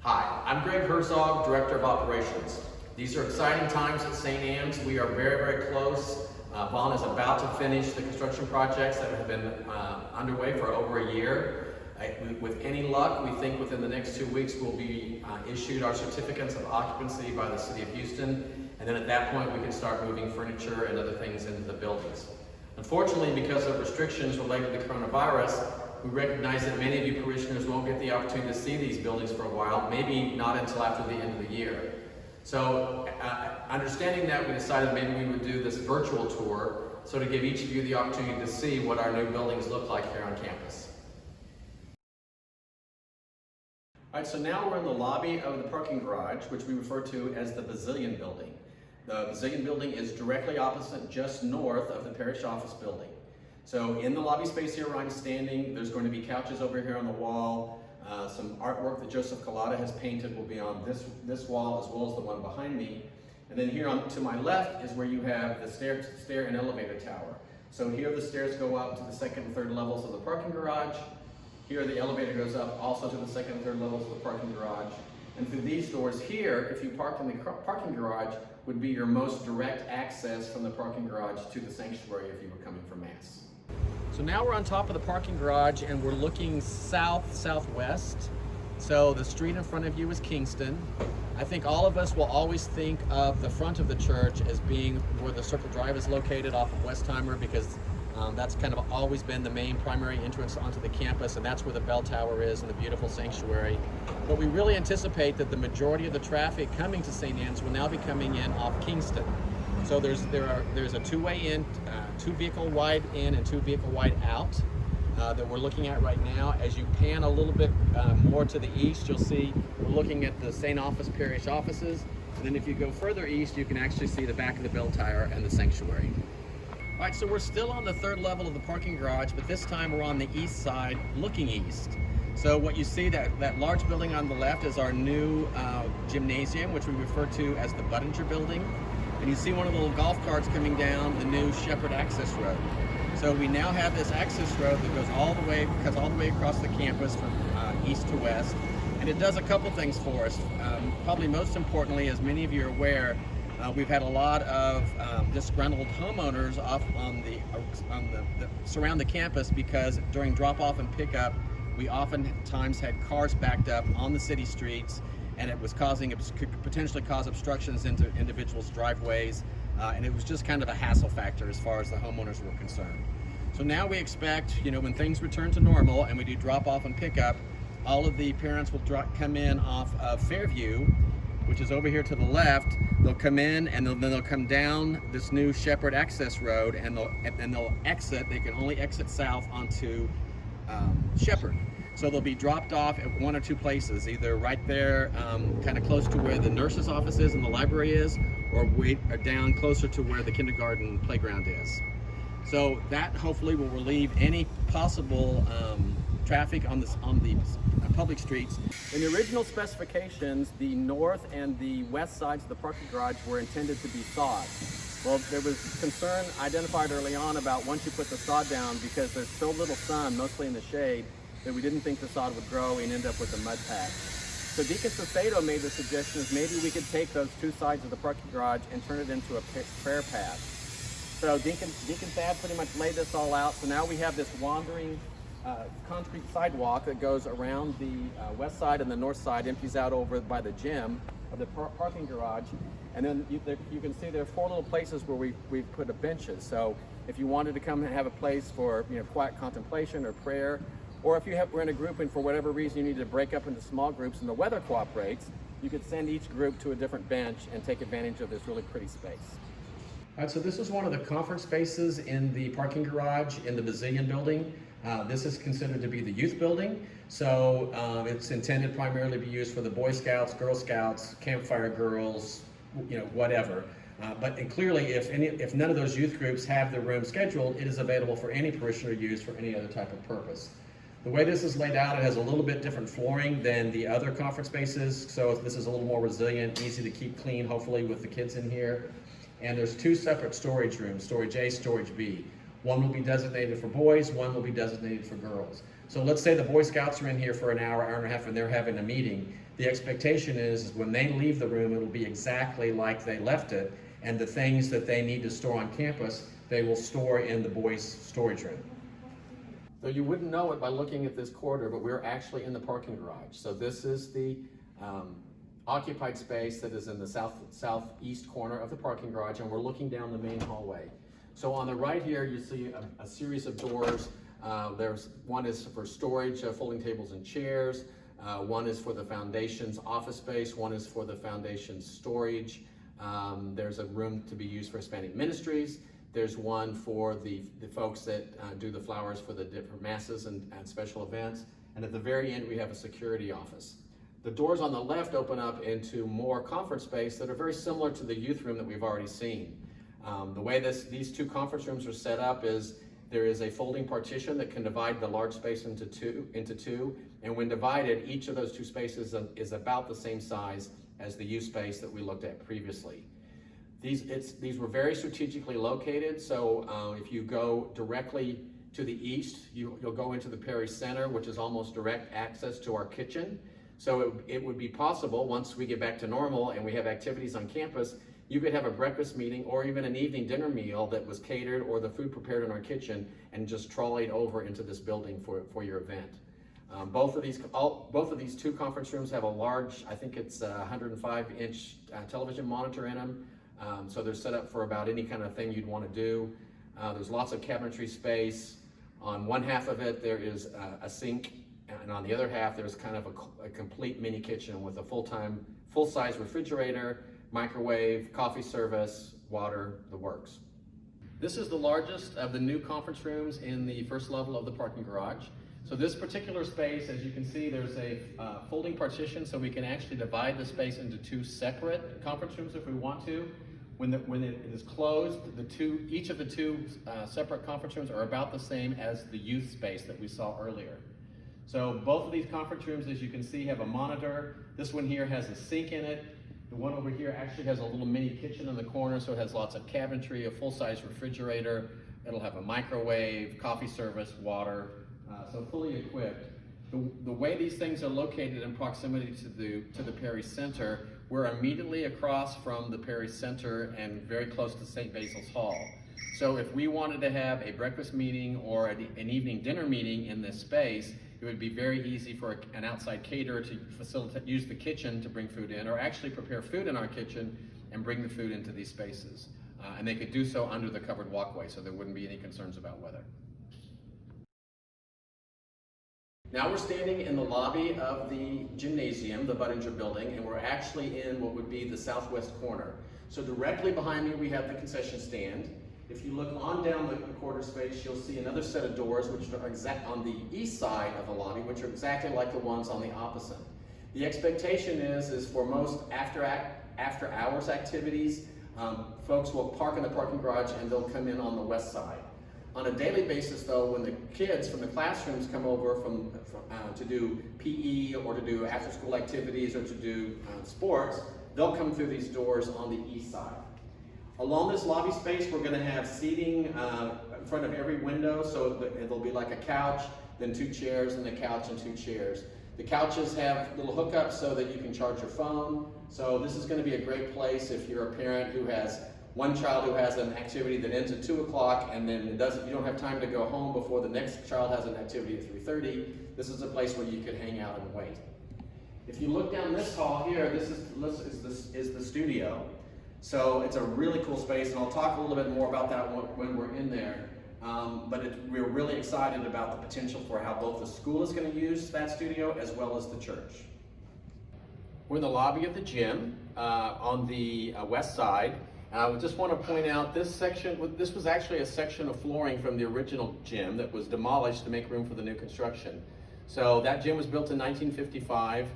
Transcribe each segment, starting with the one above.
Hi, I'm Greg Herzog, Director of Operations. These are exciting times at St. Anne's. We are very close. Vaughn is about to finish the construction projects that have been underway for over a year. With any luck, we think within the next 2 weeks we'll be issued our certificates of occupancy by the City of Houston, and then at that point we can start moving furniture and other things into the buildings. Unfortunately, because of restrictions related to coronavirus, we recognize that many of you parishioners won't get the opportunity to see these buildings for a while, maybe not until after the end of the year. So understanding that, we decided maybe we would do this virtual tour so to give each of you the opportunity to see what our new buildings look like here on campus. All right, so now we're in the lobby of the parking garage, which we refer to as the Bazillion Building. The Bazillion Building is directly opposite, just north of the parish office building. So in the lobby space here where I'm standing, there's going to be couches over here on the wall. Some artwork that Joseph Collada has painted will be on this wall as well as the one behind me. And then here to my left is where you have the stair and elevator tower. So here the stairs go up to the second and third levels of the parking garage. Here the elevator goes up also to the second and third levels of the parking garage. And through these doors here, if you parked in the parking garage, would be your most direct access from the parking garage to the sanctuary if you were coming for Mass. So now we're on top of the parking garage and we're looking southwest. So the street in front of you is Kingston. I think all of us will always think of the front of the church as being where the Circle Drive is located off of Westheimer, because that's kind of always been the main primary entrance onto the campus, and that's where the bell tower is and the beautiful sanctuary. But we really anticipate that the majority of the traffic coming to St. Anne's will now be coming in off Kingston. So there's a two-way in, two vehicle wide in and two vehicle wide out that we're looking at right now. As you pan a little bit more to the east, you'll see we're looking at the St. Office Parish offices. And then if you go further east, you can actually see the back of the bell tower and the sanctuary. All right, so we're still on the third level of the parking garage, but this time we're on the east side looking east. So what you see, that large building on the left is our new gymnasium, which we refer to as the Buttinger Building. And you see one of the little golf carts coming down the new Shepherd Access Road. So we now have this access road that goes all the way across the campus from east to west. And it does a couple things for us. Probably most importantly, as many of you are aware, we've had a lot of disgruntled homeowners off surround the campus, because during drop-off and pickup, we oftentimes had cars backed up on the city streets, and it could potentially cause obstructions into individuals' driveways, and it was just kind of a hassle factor as far as the homeowners were concerned. So now we expect, when things return to normal and we do drop-off and pickup, all of the parents will come in off of Fairview, which is over here to the left. They'll come in and then they'll come down this new Shepherd Access Road, and they'll exit. They can only exit south onto Shepherd. So they'll be dropped off at one or two places, either right there, kind of close to where the nurse's office is and the library is, or down closer to where the kindergarten playground is. So that hopefully will relieve any possible traffic on the public streets. In the original specifications, the north and the west sides of the parking garage were intended to be sod. Well, there was concern identified early on about once you put the sod down, because there's so little sun, mostly in the shade, that we didn't think the sod would grow and end up with a mud patch. So Deacon Sacedo made the suggestion is maybe we could take those two sides of the parking garage and turn it into a prayer path. So Deacon Thad pretty much laid this all out. So now we have this wandering concrete sidewalk that goes around the west side, and the north side empties out over by the gym of the parking garage. And then you can see there are four little places where we've put benches. So if you wanted to come and have a place for quiet contemplation or prayer, or if we're in a group and for whatever reason you need to break up into small groups and the weather cooperates, you could send each group to a different bench and take advantage of this really pretty space. All right, so this is one of the conference spaces in the parking garage in the Bazillion Building. This is considered to be the youth building, so it's intended primarily to be used for the Boy Scouts, Girl Scouts, Campfire Girls, whatever. But clearly, if none of those youth groups have their room scheduled, it is available for any parishioner to use for any other type of purpose. The way this is laid out, it has a little bit different flooring than the other conference spaces, so this is a little more resilient, easy to keep clean, hopefully, with the kids in here. And there's two separate storage rooms, storage A, storage B. One will be designated for boys, one will be designated for girls. So let's say the Boy Scouts are in here for an hour, hour and a half, and they're having a meeting. The expectation is when they leave the room, it'll be exactly like they left it, and the things that they need to store on campus, they will store in the boys' storage room. So you wouldn't know it by looking at this corridor, but we're actually in the parking garage. So this is the occupied space that is in the southeast corner of the parking garage, and we're looking down the main hallway. So on the right here, you see a series of doors. There's one is for storage, folding tables and chairs. One is for the foundation's office space. One is for the foundation's storage. There's a room to be used for Hispanic ministries. There's one for the folks that do the flowers for the different masses and special events. And at the very end, we have a security office. The doors on the left open up into more conference space that are very similar to the youth room that we've already seen. The way these two conference rooms are set up is there is a folding partition that can divide the large space into two, and when divided, each of those two spaces is about the same size as the youth space that we looked at previously. These were very strategically located, so if you go directly to the east, you'll go into the Perry Center, which is almost direct access to our kitchen. So it would be possible, once we get back to normal and we have activities on campus, you could have a breakfast meeting or even an evening dinner meal that was catered or the food prepared in our kitchen and just trolleyed over into this building for your event. Both of these two conference rooms have a large, I think it's a 105-inch television monitor in them. So they're set up for about any kind of thing you'd want to do. There's lots of cabinetry space. On one half of it, there is a sink, and on the other half, there's kind of a complete mini kitchen with a full-size refrigerator, microwave, coffee service, water, the works. This is the largest of the new conference rooms in the first level of the parking garage. So this particular space, as you can see, there's a folding partition, so we can actually divide the space into two separate conference rooms if we want to. When it is closed, each of the two separate conference rooms are about the same as the youth space that we saw earlier. So both of these conference rooms, as you can see, have a monitor. This one here has a sink in it. The one over here actually has a little mini kitchen in the corner, so it has lots of cabinetry, a full-size refrigerator. It'll have a microwave, coffee service, water, so fully equipped. The way these things are located in proximity to the Perry Center, we're immediately across from the Perry Center and very close to St. Basil's Hall. So if we wanted to have a breakfast meeting or an evening dinner meeting in this space, it would be very easy for an outside caterer to use the kitchen to bring food in, or actually prepare food in our kitchen and bring the food into these spaces. And they could do so under the covered walkway, so there wouldn't be any concerns about weather. Now we're standing in the lobby of the gymnasium, the Budinger building, and we're actually in what would be the southwest corner. So directly behind me we have the concession stand. If you look on down the corridor space, you'll see another set of doors which are on the east side of the lobby, which are exactly like the ones on the opposite. The expectation is for most after hours activities, folks will park in the parking garage and they'll come in on the west side. On a daily basis though, when the kids from the classrooms come over to do PE or to do after school activities or to do sports, they'll come through these doors on the east side. Along this lobby space, we're going to have seating in front of every window, so it'll be like a couch, then two chairs, and a couch and two chairs. The couches have little hookups so that you can charge your phone. So this is going to be a great place if you're a parent who has one child who has an activity that ends at 2 o'clock and then you don't have time to go home before the next child has an activity at 3:30. This is a place where you could hang out and wait. If you look down this hall here, this is the studio. So it's a really cool space, and I'll talk a little bit more about that when we're in there. We're really excited about the potential for how both the school is going to use that studio as well as the church. We're in the lobby of the gym on the west side. And I just want to point out this was actually a section of flooring from the original gym that was demolished to make room for the new construction. So that gym was built in 1955.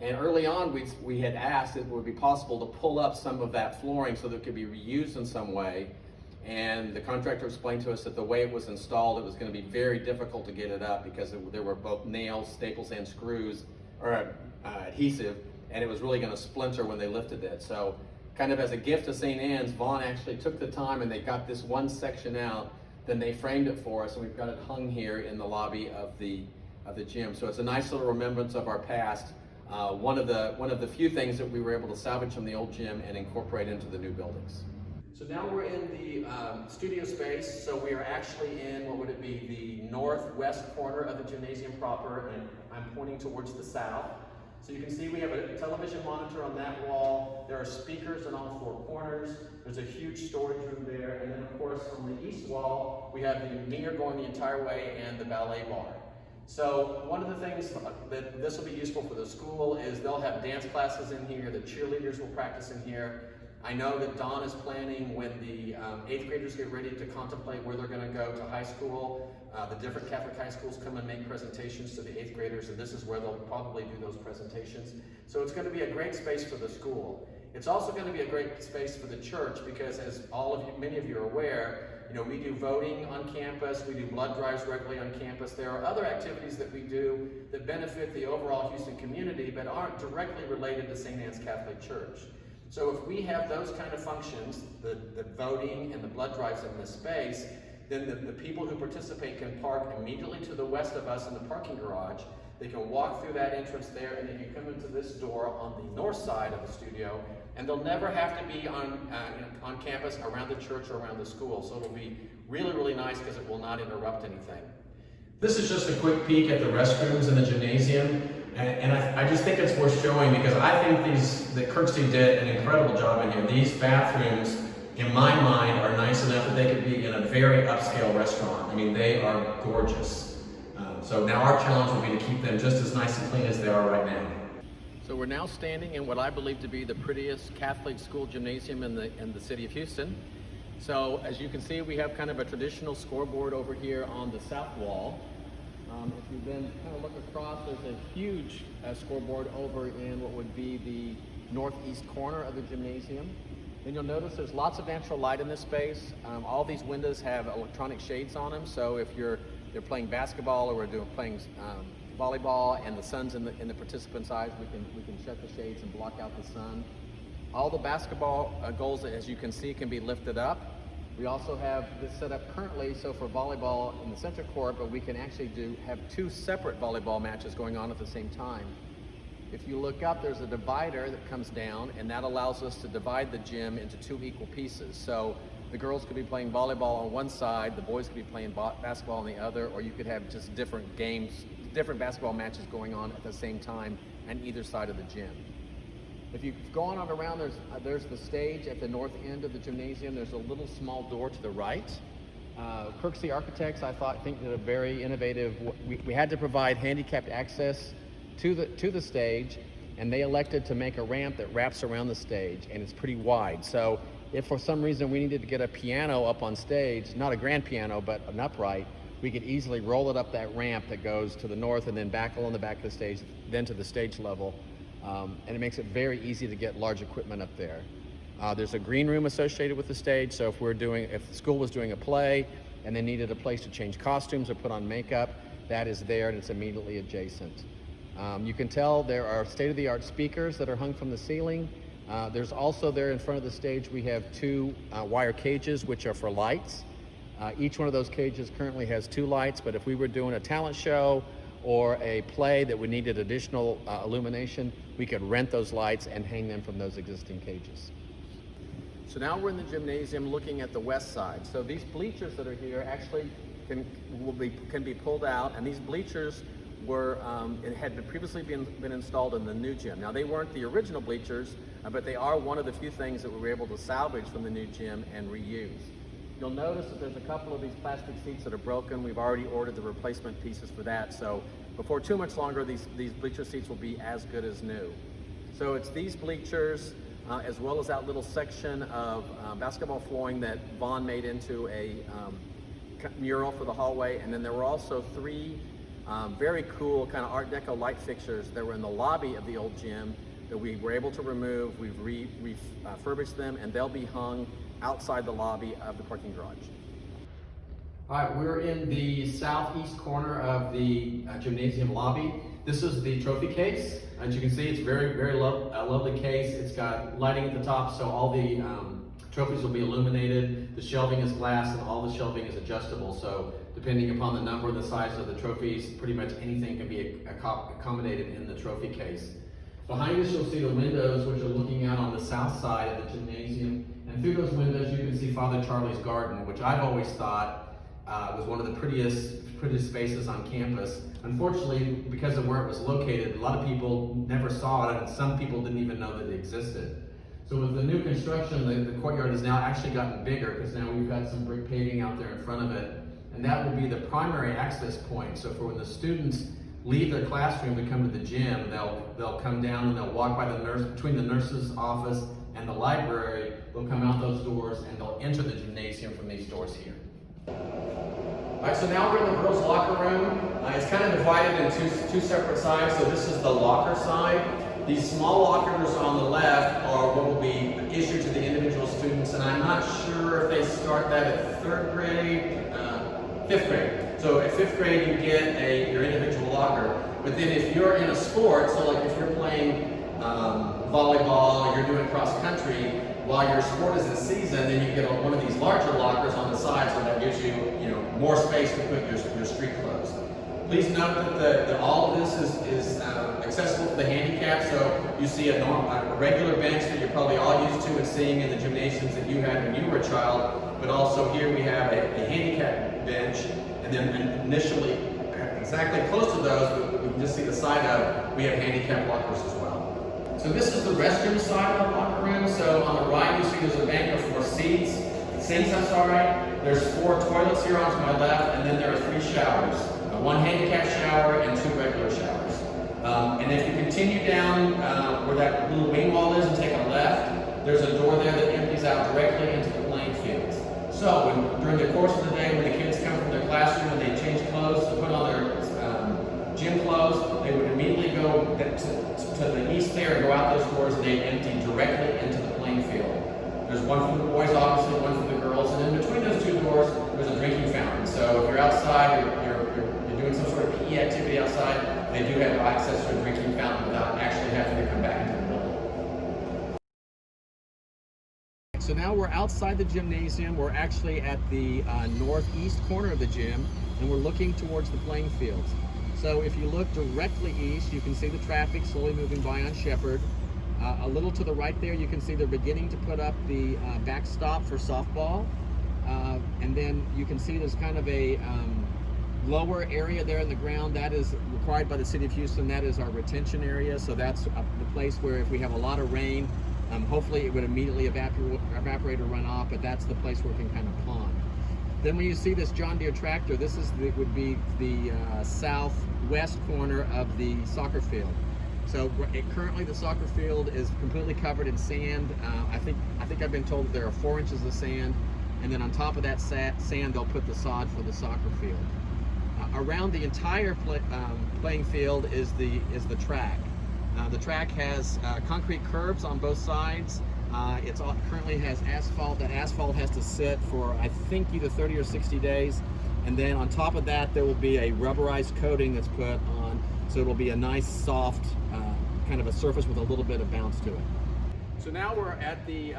And early on, we had asked if it would be possible to pull up some of that flooring so that it could be reused in some way. And the contractor explained to us that the way it was installed, it was going to be very difficult to get it up because there were both nails, staples, and screws, or adhesive, and it was really going to splinter when they lifted it. So kind of as a gift to St. Anne's, Vaughn actually took the time and they got this one section out, then they framed it for us, and we've got it hung here in the lobby of the the gym. So it's a nice little remembrance of our past. One of the few things that we were able to salvage from the old gym and incorporate into the new buildings. So now we're in the studio space. So we are actually in, what would it be, the northwest corner of the gymnasium proper, and I'm pointing towards the south. So you can see we have a television monitor on that wall. There are speakers in all four corners. There's a huge storage room there. And then of course on the east wall, we have the mirror going the entire way and the ballet bar. So one of the things that this will be useful for the school is they'll have dance classes in here. The cheerleaders will practice in here. I know that Dawn is planning when the 8th graders get ready to contemplate where they're going to go to high school. The different Catholic high schools come and make presentations to the 8th graders, and this is where they'll probably do those presentations. So it's going to be a great space for the school. It's also going to be a great space for the church because, as many of you are aware, we do voting on campus, we do blood drives regularly on campus. There are other activities that we do that benefit the overall Houston community but aren't directly related to St. Anne's Catholic Church. So if we have those kind of functions, the voting and the blood drives in this space, then the people who participate can park immediately to the west of us in the parking garage. They can walk through that entrance there, and they can come into this door on the north side of the studio, and they'll never have to be on campus around the church or around the school. So it'll be really, really nice because it will not interrupt anything. This is just a quick peek at the restrooms in the gymnasium. And I just think it's worth showing because I think that Kirksey did an incredible job in here. These bathrooms, in my mind, are nice enough that they could be in a very upscale restaurant. I mean, they are gorgeous. So now our challenge will be to keep them just as nice and clean as they are right now. So we're now standing in what I believe to be the prettiest Catholic school gymnasium in the city of Houston. So as you can see, we have kind of a traditional scoreboard over here on the south wall. If you then kind of look across, there's a huge scoreboard over in what would be the northeast corner of the gymnasium. Then you'll notice there's lots of natural light in this space. All these windows have electronic shades on them, so if they're playing basketball or we're playing volleyball and the sun's in the participants' eyes, we can shut the shades and block out the sun. All the basketball goals, as you can see, can be lifted up. We also have this set up currently, so for volleyball in the center court, but we can actually have two separate volleyball matches going on at the same time. If you look up, there's a divider that comes down, and that allows us to divide the gym into two equal pieces. So the girls could be playing volleyball on one side, the boys could be playing basketball on the other, or you could have just different games, different basketball matches going on at the same time on either side of the gym. If you go on around, there's the stage at the north end of the gymnasium. There's a little small door to the right. Kirksey Architects, I think, did a very innovative. We had to provide handicapped access to the stage, and they elected to make a ramp that wraps around the stage, and it's pretty wide. So if for some reason we needed to get a piano up on stage, not a grand piano, but an upright, we could easily roll it up that ramp that goes to the north and then back along the back of the stage, then to the stage level. And it makes it very easy to get large equipment up there. There's a green room associated with the stage, so if the school was doing a play and they needed a place to change costumes or put on makeup, that is there and it's immediately adjacent. You can tell there are state-of-the-art speakers that are hung from the ceiling. There's also there in front of the stage, we have two wire cages which are for lights. Each one of those cages currently has two lights, but if we were doing a talent show or a play that would needed additional illumination, we could rent those lights and hang them from those existing cages. So now we're in the gymnasium looking at the west side. So these bleachers that are here actually can be pulled out, and these bleachers had previously been installed in the new gym. Now they weren't the original bleachers, but they are one of the few things that we were able to salvage from the new gym and reuse. You'll notice that there's a couple of these plastic seats that are broken. We've already ordered the replacement pieces for that. So before too much longer, these bleacher seats will be as good as new. So it's these bleachers, as well as that little section of basketball flooring that Vaughn made into a mural for the hallway. And then there were also three very cool kind of Art Deco light fixtures that were in the lobby of the old gym that we were able to remove. We've refurbished them, and they'll be hung outside the lobby of the parking garage. All right, we're in the southeast corner of the gymnasium lobby. This is the trophy case. As you can see, it's very, very lovely case. It's got lighting at the top, so all the trophies will be illuminated. The shelving is glass, and all the shelving is adjustable, so Depending upon the number and the size of the trophies, pretty much anything can be accommodated in the trophy case. Behind us, you'll see the windows, which are looking out on the south side of the gymnasium. And through those windows, you can see Father Charlie's garden, which I've always thought was one of the prettiest spaces on campus. Unfortunately, because of where it was located, a lot of people never saw it, and some people didn't even know that it existed. So with the new construction, the courtyard has now actually gotten bigger, because now we've got some brick paving out there in front of it. And that will be the primary access point. So for when the students leave their classroom to come to the gym, they'll come down and they'll walk by the between the nurse's office and the library. They'll come out those doors and they'll enter the gymnasium from these doors here. All right, so now we're in the girls' locker room. It's kind of divided into two separate sides. So this is the locker side. These small lockers on the left are what will be issued to the individual students, and I'm not sure if they start that at 3rd grade, 5th grade. So at 5th grade, you get your individual locker. But then if you're in a sport, so like if you're playing volleyball, you're doing cross country, while your sport is in season, then you get one of these larger lockers on the side, so that gives you, more space to put your street clothes. Please note that all of this is accessible for the handicapped. So you see a regular bench that you're probably all used to and seeing in the gymnasiums that you had when you were a child. But also here we have a handicap bench, and then initially, exactly close to those, but we can just see the side of, we have handicap lockers as well. So this is the restroom side of the locker room. So on the right, you see there's a bank of 4 seats. There's 4 toilets here on to my left, and then there are 3 showers. 1 handicap shower and 2 regular showers. And if you continue down where that little wing wall is and take a left, there's a door there that empties out directly into the playing field. So during the course of the day, when the kids come from their classroom and they change clothes to put on their gym clothes, they would immediately go to the east there and go out those doors, and they empty directly into the playing field. There's one for the boys, obviously, one for the girls, and in between those 2 doors, there's a drinking fountain. So if you're outside, you're doing some sort of PE activity outside, they do have access to a drinking fountain without actually having to come back into the building. So now we're outside the gymnasium. We're actually at the northeast corner of the gym, and we're looking towards the playing fields. So if you look directly east, you can see the traffic slowly moving by on Shepherd. A little to the right there, you can see they're beginning to put up the backstop for softball. And then you can see there's kind of a lower area there in the ground that is required by the City of Houston. That is our retention area. So that's the place where if we have a lot of rain, hopefully it would immediately evaporate or run off, but that's the place where it can kind of pond. Then when you see this John Deere tractor, this would be the southwest corner of the soccer field. So currently the soccer field is completely covered in sand. I think I've been told that there are 4 inches of sand, and then on top of that sand they'll put the sod for the soccer field. Around the entire playing field is the track. The track has concrete curbs on both sides. It currently has asphalt. That asphalt has to sit for, I think, either 30 or 60 days. And then on top of that, there will be a rubberized coating that's put on, so it'll be a nice, soft, kind of a surface with a little bit of bounce to it. So now we're at the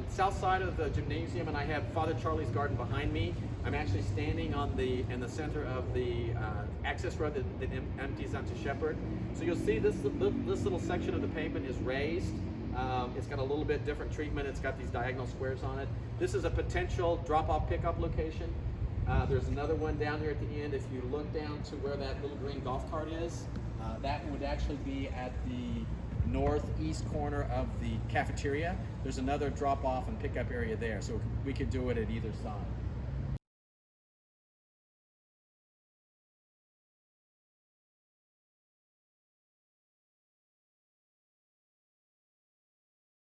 south side of the gymnasium, and I have Father Charlie's garden behind me. I'm actually standing in the center of the access road that empties onto Shepherd. So you'll see this little section of the pavement is raised. It's got a little bit different treatment. It's got these diagonal squares on it. This is a potential drop-off pickup location. There's another one down here at the end. If you look down to where that little green golf cart is, that would actually be at the northeast corner of the cafeteria. There's another drop-off and pickup area there, so we could do it at either side.